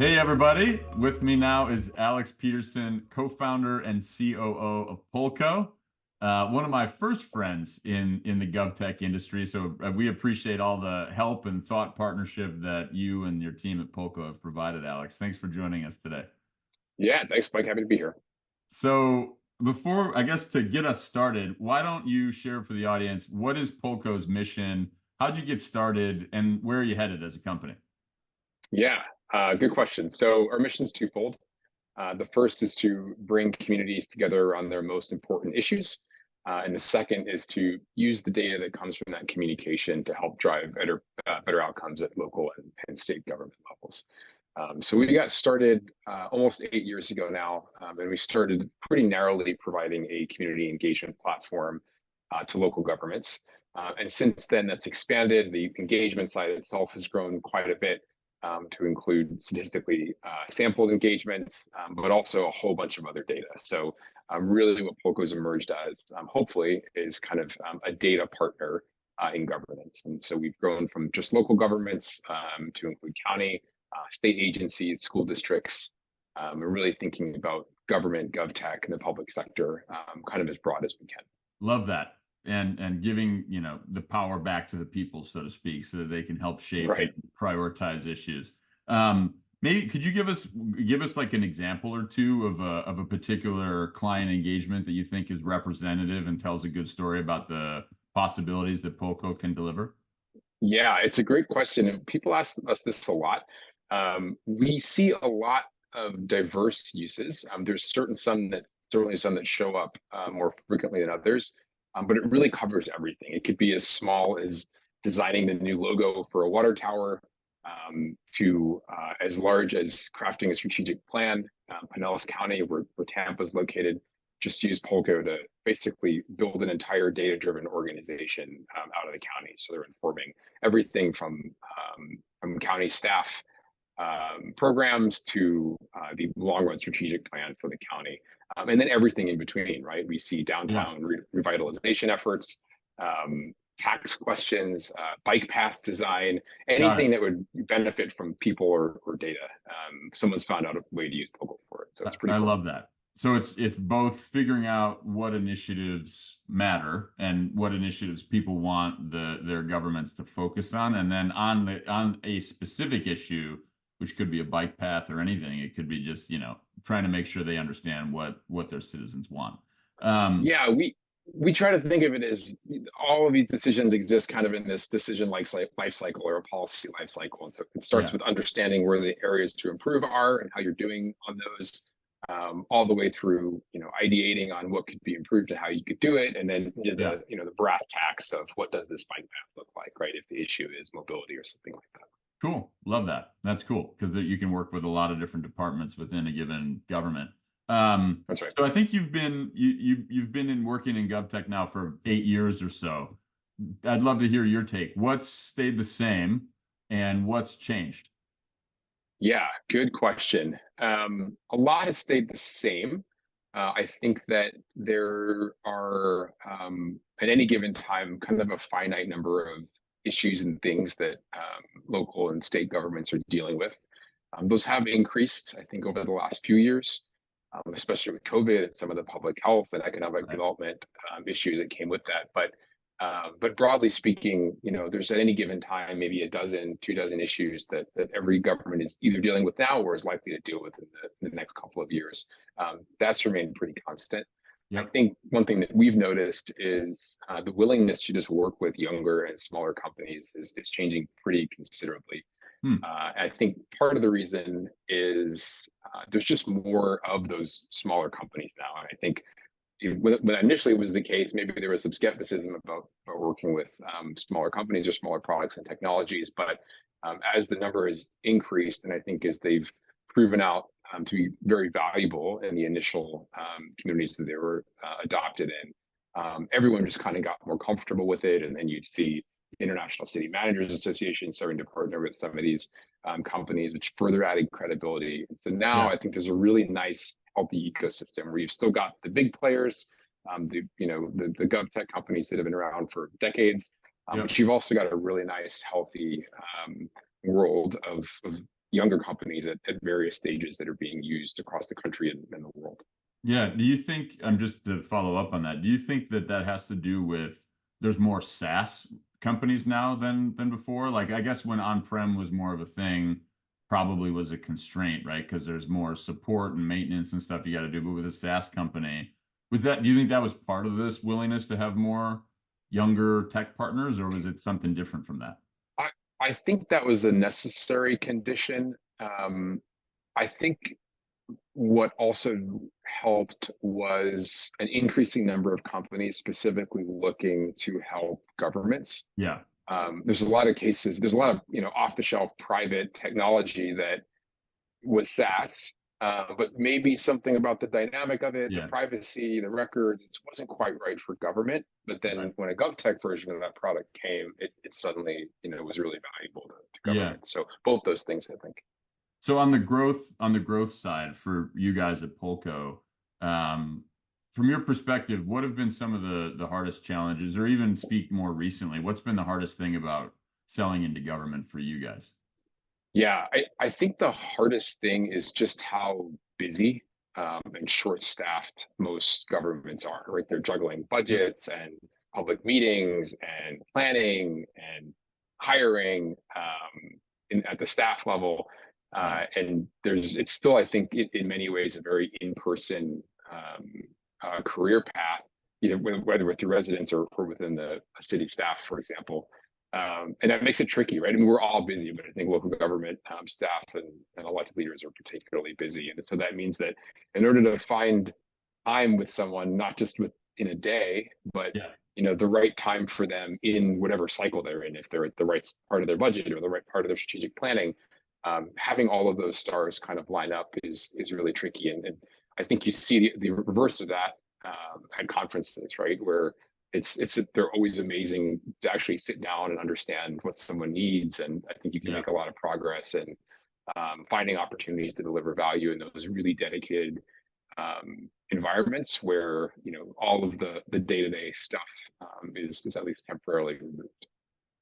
Hey everybody, with me now is Alex Peterson, co-founder and COO of Polco, one of my first friends in the GovTech industry. So we appreciate all the help and thought partnership that you and your team at Polco have provided, Alex. Thanks for joining us today. Yeah, thanks, Mike. Happy to be here. So before, I guess to get us started, why don't you share for the audience, what is Polco's mission? How'd you get started and where are you headed as a company? Yeah, good question. So our mission is twofold. The first is to bring communities together on their most important issues. And the second is to use the data that comes from that communication to help drive better outcomes at local and state government levels. So we got started almost 8 years ago now, and we started pretty narrowly providing a community engagement platform to local governments. And since then, that's expanded. The engagement side itself has grown quite a bit to include statistically sampled engagement, but also a whole bunch of other data. So really what Polko's emerged as, hopefully, is kind of a data partner in governance. And so we've grown from just local governments to include county, state agencies, school districts. We're really thinking about government, GovTech, and the public sector kind of as broad as we can. Love that. And giving, the power back to the people, so to speak, so that they can help shape and Right. prioritize issues. Maybe could you give us like an example or two of a particular client engagement that you think is representative and tells a good story about the possibilities that Polco can deliver? Yeah, it's a great question. And people ask us this a lot. We see a lot of diverse uses. There's certainly some that show up more frequently than others, but it really covers everything. It could be as small as designing the new logo for a water tower, to as large as crafting a strategic plan. Pinellas County, where Tampa is located, just use Polco to basically build an entire data-driven organization out of the county. So they're informing everything from county staff programs to the long-run strategic plan for the county, and then everything in between. Right, we see Yeah, downtown revitalization efforts, tax questions, bike path design, got it. anything that would benefit from people or data. Someone's found out a way to use Pogo for it, so it's I pretty cool. love that. So it's both figuring out what initiatives matter and what initiatives people want their governments to focus on, and then on a specific issue, which could be a bike path or anything, it could be just, trying to make sure they understand what their citizens want. Um, Yeah, we try to think of it as all of these decisions exist kind of in this decision life cycle or a policy life cycle. And so it starts yeah, with understanding where the areas to improve are and how you're doing on those, all the way through, ideating on what could be improved and how you could do it, and then into yeah. the brass tacks of what does this bike path look like, right? If the issue is mobility or something like that. Cool. Love that. That's cool because you can work with a lot of different departments within a given government. That's right. So I think you've been in working in GovTech now for 8 years or so. I'd love to hear your take. What's stayed the same and what's changed? Yeah, good question. A lot has stayed the same. I think that there are, at any given time, kind of a finite number of issues and things that local and state governments are dealing with. Those have increased, I think, over the last few years, especially with COVID and some of the public health and economic Right. development issues that came with that. But broadly speaking, there's at any given time maybe a dozen, 2 dozen issues that every government is either dealing with now or is likely to deal with in the next couple of years. That's remained pretty constant. I Yep. think one thing that we've noticed is the willingness to just work with younger and smaller companies is changing pretty considerably. Hmm. I think part of the reason is there's just more of those smaller companies now. And I think when initially it was the case, maybe there was some skepticism about working with smaller companies or smaller products and technologies. But as the number has increased, and I think as they've proven out to be very valuable in the initial communities that they were adopted in, everyone just kind of got more comfortable with it. And then you'd see International City Managers Association starting to partner with some of these companies, which further added credibility. And so now Yeah. I think there's a really nice, healthy ecosystem where you've still got the big players, the GovTech companies that have been around for decades, Yep. but you've also got a really nice, healthy world of younger companies at various stages that are being used across the country and the world. Yeah. Do you think, just to follow up on that, do you think that that has to do with there's more SaaS companies now than before? Like, I guess when on-prem was more of a thing, probably was a constraint, right? Because there's more support and maintenance and stuff you got to do. But with a SaaS company, do you think that was part of this willingness to have more younger tech partners, or was it something different from that? I, I think that was a necessary condition. I think what also helped was an increasing number of companies specifically looking to help governments. Yeah. There's a lot of cases, there's a lot of off-the-shelf private technology that was SaaS, but maybe something about the dynamic of it, the Yeah. privacy, the records, it wasn't quite right for government. But then Right. when a GovTech version of that product came, it suddenly was really valuable to Yeah. government. So both those things, I think. So on the growth side for you guys at Polco, um, from your perspective, what have been some of the hardest challenges, or even speak more recently, what's been the hardest thing about selling into government for you guys? Yeah, I think the hardest thing is just how busy and short-staffed most governments are, right? They're juggling Yep. budgets and public meetings and planning and hiring at the staff level. Right. And it's still, I think, in many ways, a very in-person career path, whether with the residents or within the city staff, for example. And that makes it tricky, right? I mean, we're all busy, but I think local government staff and elected leaders are particularly busy. And so that means that in order to find time with someone, not just within a day, but Yeah. the right time for them in whatever cycle they're in, if they're at the right part of their budget or the right part of their strategic planning, having all of those stars kind of line up is really tricky. And I think you see the reverse of that at conferences, right? Where they're always amazing to actually sit down and understand what someone needs, and I think you can Yeah. make a lot of progress in finding opportunities to deliver value in those really dedicated environments where all of the day-to-day stuff is at least temporarily removed.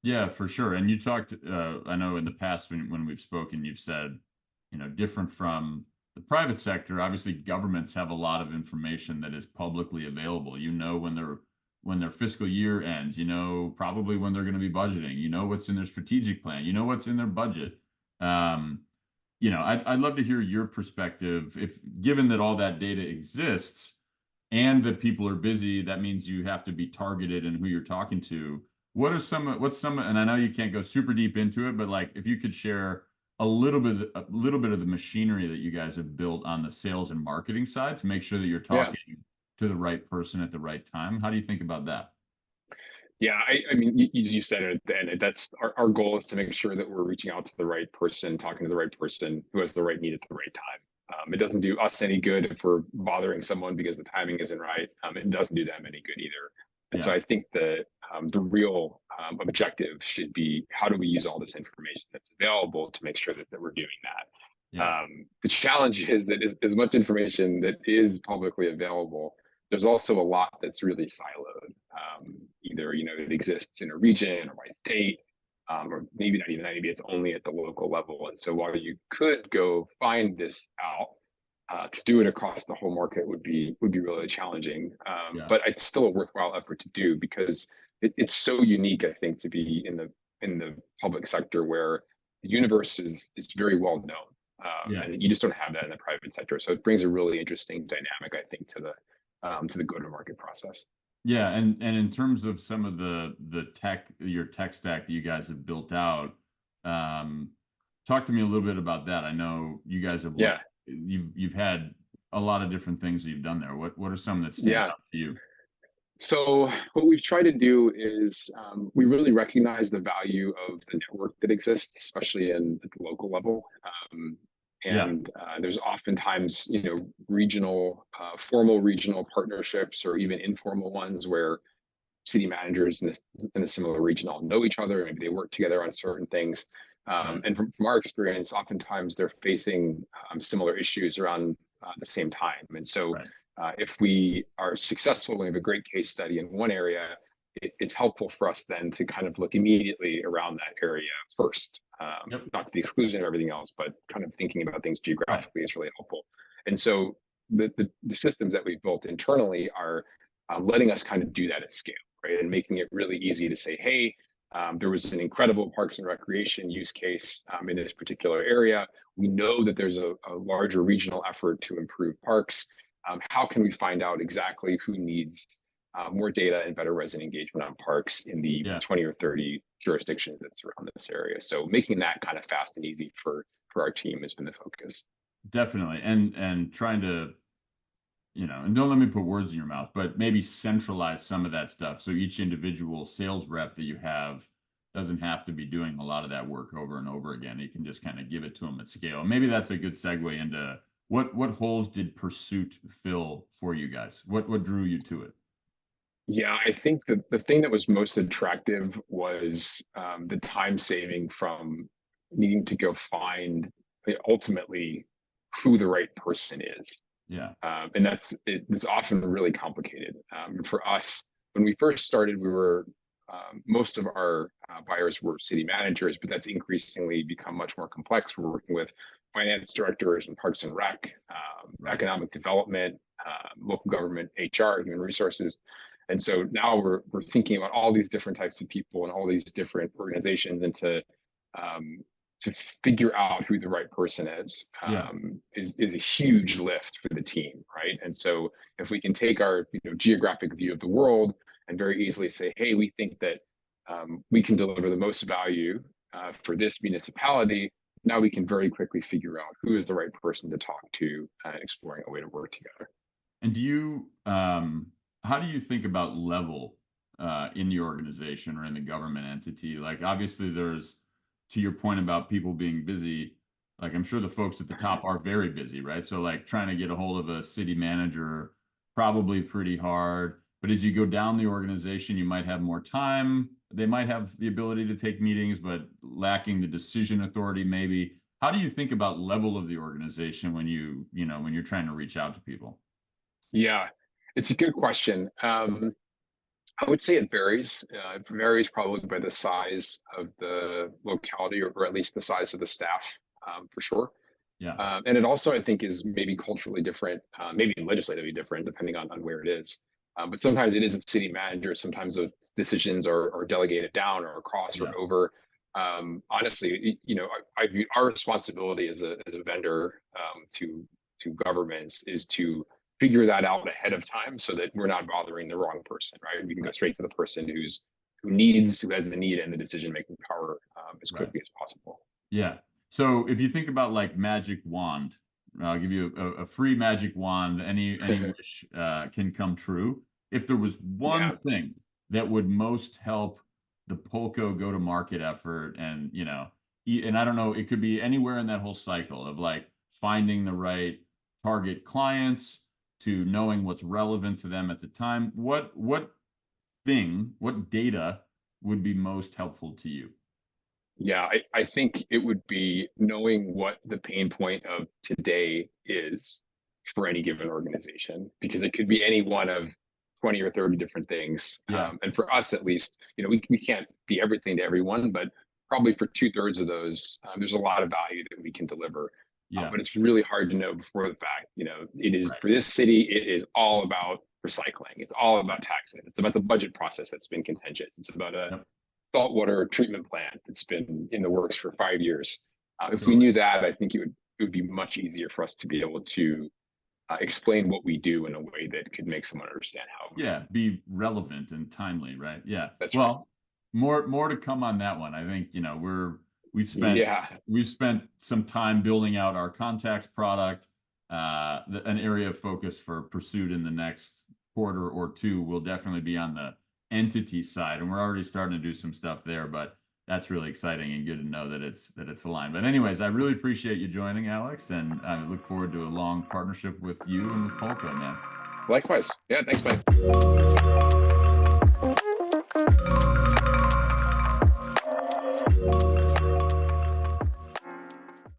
Yeah, for sure. And you talked, I know in the past when we've spoken, you've said, different from the private sector, obviously governments have a lot of information that is publicly available. When their fiscal year ends, probably when they're going to be budgeting, what's in their strategic plan, what's in their budget. Um, I'd love to hear your perspective. If given that all that data exists and that people are busy, that means you have to be targeted in who you're talking to. And I know you can't go super deep into it, but like if you could share a little bit of the machinery that you guys have built on the sales and marketing side to make sure that you're Yeah. talking to the right person at the right time. How do you think about that? Yeah, I mean, you said it at the end. That's our goal is to make sure that we're reaching out to the right person, talking to the right person who has the right need at the right time. It doesn't do us any good if we're bothering someone because the timing isn't right. It doesn't do them any good either. And so Yeah. I think the real objective should be how do we use all this information that's available to make sure that we're doing that. Yeah. The challenge is that as much information that is publicly available, there's also a lot that's really siloed. Either it exists in a region or by state, or maybe not even that. Maybe it's only at the local level. And so while you could go find this out, to do it across the whole market would be really challenging. Yeah. But it's still a worthwhile effort to do because it's so unique, I think, to be in the public sector where the universe is very well known. Yeah. And you just don't have that in the private sector. So it brings a really interesting dynamic, I think, to the go-to-market process. Yeah, and in terms of some of your tech stack that you guys have built out, um, talk to me a little bit about that. I know you guys have Yeah, you've had a lot of different things that you've done there. What are some that stand yeah. out to you? So what we've tried to do is we really recognize the value of the network that exists, especially at the local level. Yeah, And there's oftentimes, formal regional partnerships or even informal ones where city managers in a similar region all know each other. Maybe they work together on certain things. right, And from our experience, oftentimes they're facing similar issues around the same time. And so right. if we are successful, we have a great case study in one area, it's helpful for us then to kind of look immediately around that area first. Yep. Not to the exclusion of everything else, but kind of thinking about things Right. geographically is really helpful. And so the systems that we've built internally are letting us kind of do that at scale, right? And making it really easy to say, hey, there was an incredible parks and recreation use case in this particular area. We know that there's a larger regional effort to improve parks. How can we find out exactly who needs more data and better resident engagement on parks in the Yeah. 20 or 30 jurisdictions that surround this area? So making that kind of fast and easy for our team has been the focus. Definitely. And trying to, and don't let me put words in your mouth, but maybe centralize some of that stuff. So each individual sales rep that you have doesn't have to be doing a lot of that work over and over again. You can just kind of give it to them at scale. And maybe that's a good segue into what holes did Pursuit fill for you guys? What drew you to it? Yeah, I think the thing that was most attractive was the time saving from needing to go find ultimately who the right person is. Yeah. And it's often really complicated. For us, when we first started, we were most of our buyers were city managers, but that's increasingly become much more complex. We're working with finance directors and parks and rec, Right. economic development, local government, HR, human resources. And so now we're thinking about all these different types of people and all these different organizations, and to figure out who the right person Yeah. is a huge lift for the team, right? And so if we can take our geographic view of the world and very easily say, hey, we think that we can deliver the most value for this municipality, now we can very quickly figure out who is the right person to talk to and exploring a way to work together. And how do you think about level in the organization or in the government entity? Like, obviously, to your point about people being busy, like, I'm sure the folks at the top are very busy, right? So, like, trying to get a hold of a city manager, probably pretty hard. But as you go down the organization, you might have more time. They might have the ability to take meetings, but lacking the decision authority, maybe. How do you think about level of the organization when when you're trying to reach out to people? Yeah, it's a good question. I would say it varies. It varies probably by the size of the locality, or at least the size of the staff, for sure. Yeah. And it also, I think, is maybe culturally different, maybe legislatively different, depending on where it is. But sometimes it is a city manager. Sometimes those decisions are delegated down or across or Yeah. over. Honestly, I view our responsibility as a vendor to governments is to figure that out ahead of time so that we're not bothering the wrong person, right? We can go Right. straight to the person who has the need and the decision making power as Right. quickly as possible. Yeah. So if you think about like magic wand, I'll give you a free magic wand. Any wish can come true. If there was one Yeah. thing that would most help the Polco go to market effort, and and I don't know, it could be anywhere in that whole cycle of like finding the right target clients to knowing what's relevant to them at the time. What data would be most helpful to you? Yeah, I think it would be knowing what the pain point of today is for any given organization, because it could be any one of 20 or 30 different things. Yeah. And for us, at least, we can't be everything to everyone, but probably for two-thirds of those, there's a lot of value that we can deliver. Yeah. But it's really hard to know before the fact. It is Right. for this city, it is all about recycling. It's all Right. about taxes. It's about the budget process that's been contentious. It's about a Yep. saltwater treatment plant that's been in the works for 5 years. If we Totally. knew that, I think it would be much easier for us to be able to explain what we do in a way that could make someone understand how we. Yeah, be relevant and timely, right? Yeah. That's right. Well, more to come on that one. I think, we've spent Yeah, we've spent some time building out our contacts product. An area of focus for Pursuit in the next quarter or two will definitely be on the entity side, and we're already starting to do some stuff there, but that's really exciting and good to know that it's aligned. But anyways, I really appreciate you joining, Alex, and I look forward to a long partnership with you and with Polco, man. likewise. Yeah, thanks, man.